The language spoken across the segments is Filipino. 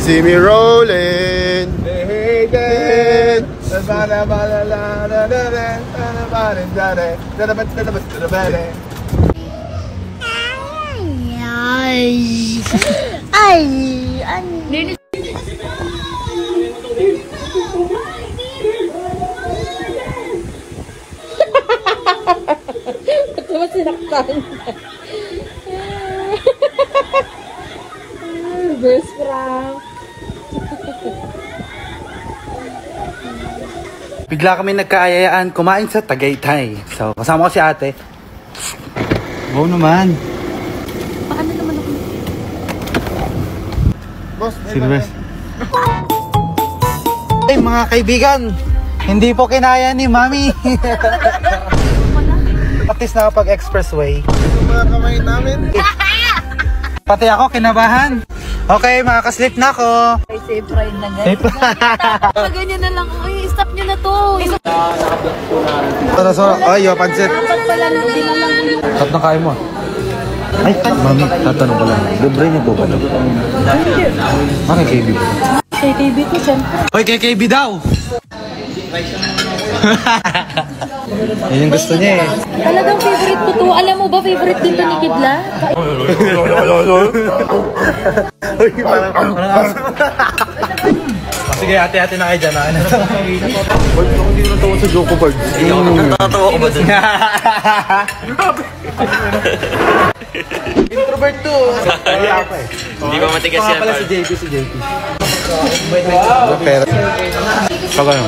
see me rolling. Ba't sinaktan? Best prank. Bigla kami nagkaayayaan kumain sa Tagaytay. So, kasama ko si ate. Wow naman. Paano naman ako? Boss, Silvers. Ay, mga kaibigan. Hindi po kinaya ni Mami. At least nakapag-expressway. mga kamay namin. Pati ako, kinabahan. Okay, makakaslip na ako. Ay, safe ride na guys. Ganyan na lang. Ay, stop nyo na to. Ay, yung pansit. Dapat pala na din na lang yung... Kat na kain mo. Ay, Mami, tatanong ko lang. Libre niyo po ba ito? Kay KB po. Kay KB ko, siyempre. Hoy, kay KB daw! Yan yung gusto niya eh. Talagang favorite ko to. Alam mo ba, favorite din to ni Kidla? Sige, ate-ate na kayo dyan. Boy, hindi ko natawa sa Joko Bird. Natatawa ko ba dun? Introvert to. Hindi ba matigas yan? Pala si JP. Pero, pag ano?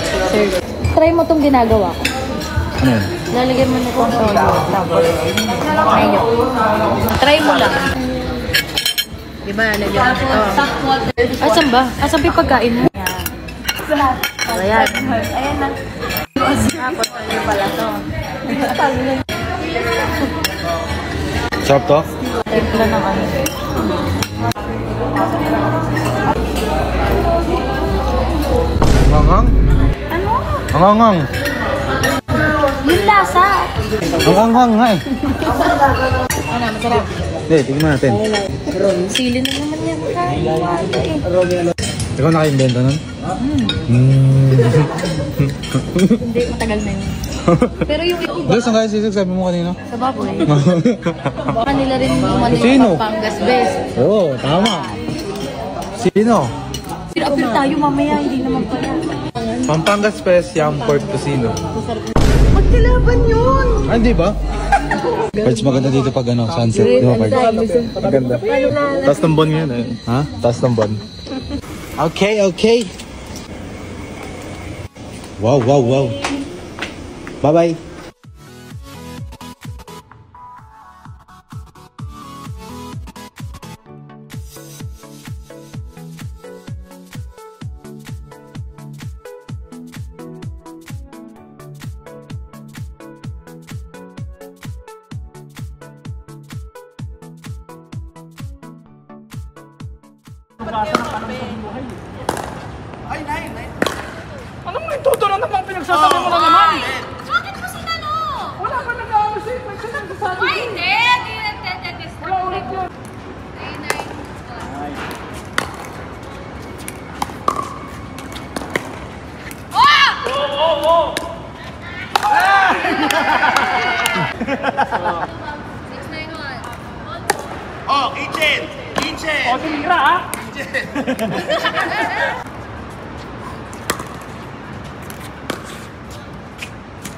Try mo tong ginagawa ko. Ano yun? Lalagyan mo na itong solo. Tapos, mayo. Try mo lang. Diba, lalagyan mo ito. Asan ba? Asan pa yung pagkain mo? Ayan. Ayan na. Tapos, ano pala to? Sarap to? Timpla ng ano. Hangang? Ano? Hangang. Yung lasa. Hangang nga eh. Ano, masarap. Hindi, tignan natin. Sili na naman yan. Kaya. Ikaw naka-invento nun? Hindi, matagal na yun. Pero yung iba, Diyos, ang kaya sisig, sabi mo kanina? sa baboy. Baka nila rin umano Sino? yung Pampangas best. Oo, tama. Sino? Appeal tayo mamaya, hindi naman pala. Pampangas Fest, Yam Pork Tocino. Magkalaban yun! Ah, di ba? Parts maganda dito pag ano, sunset. Di ba, Parts? Maganda. Taas ng bon ngayon eh. Ha? Taas ng bon. Okay. Wow. Bye-bye. Ano mo ito? Ito na naman pinagsasabi mo na naman. Bakit mo sinalo? Wala pa nag-ano siya. May sinasabi. Ay, hindi! Hindi nagtete-test. Wala ulit yun. Oh! 691. Oh, kitchen! O, sinira ha?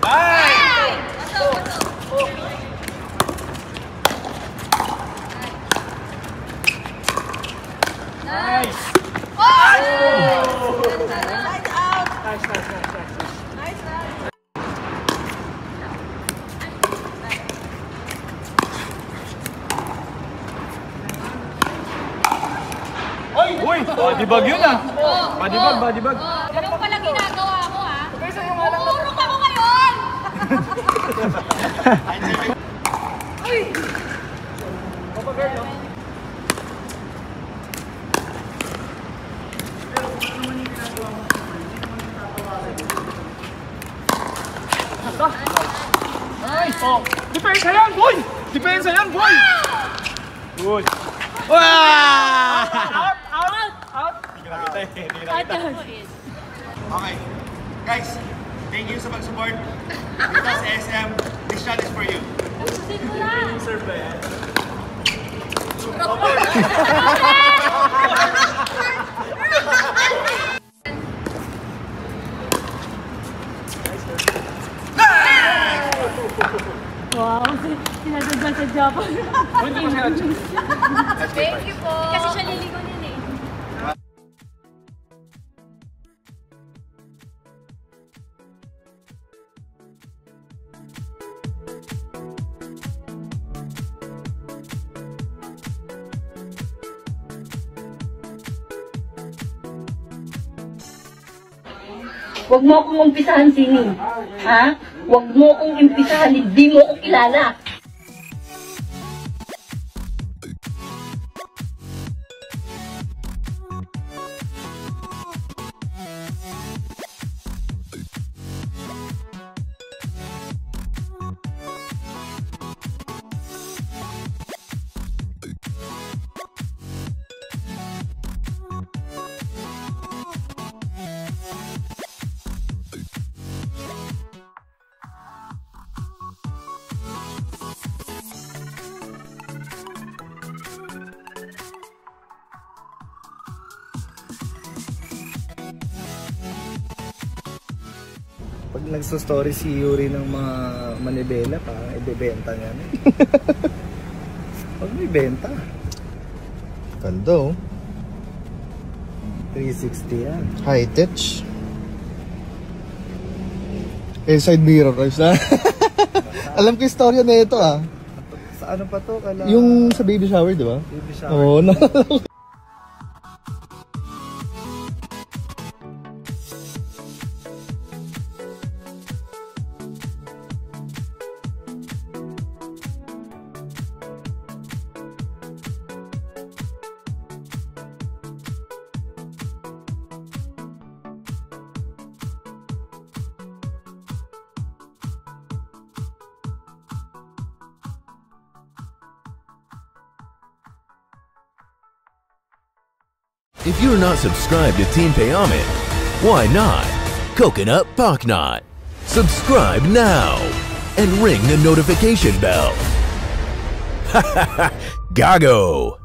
Ay! Bato. Nice! Oh! Lights out! Nice. Uy! Badibag yun ah! Badibag. Ganun pala ginagawa mo ha? Pumurok ako ngayon! Uy! Nice! Oh! Depensa yan, boy! Depensa yan, boy! Good! Wow! Out! Okay. Guys, thank you sa pag-support. Dito sa SM, this shot is for you. Serve ba yan? Wow, sinasadya pa. Thank you po. Kasi siya liligo niyan eh. Huwag mo akong umpisahan, Sini. Ha? Huwag mo akong umpisahan, hindi mo ako kilala. Pag nagsustory si Yuri ng mga manibela, parang ibebenta niya. Pag may benta. Ganda oh. 360 yan. High touch. Side mirrors na. Alam ko yung storya na ito ah. Sa ano pa to? Kala... Yung sa baby shower, di ba? Baby shower. Oo, no. If you're not subscribed to Team Payaman, why not? Coconut Paknot. Subscribe now and ring the notification bell. Gago!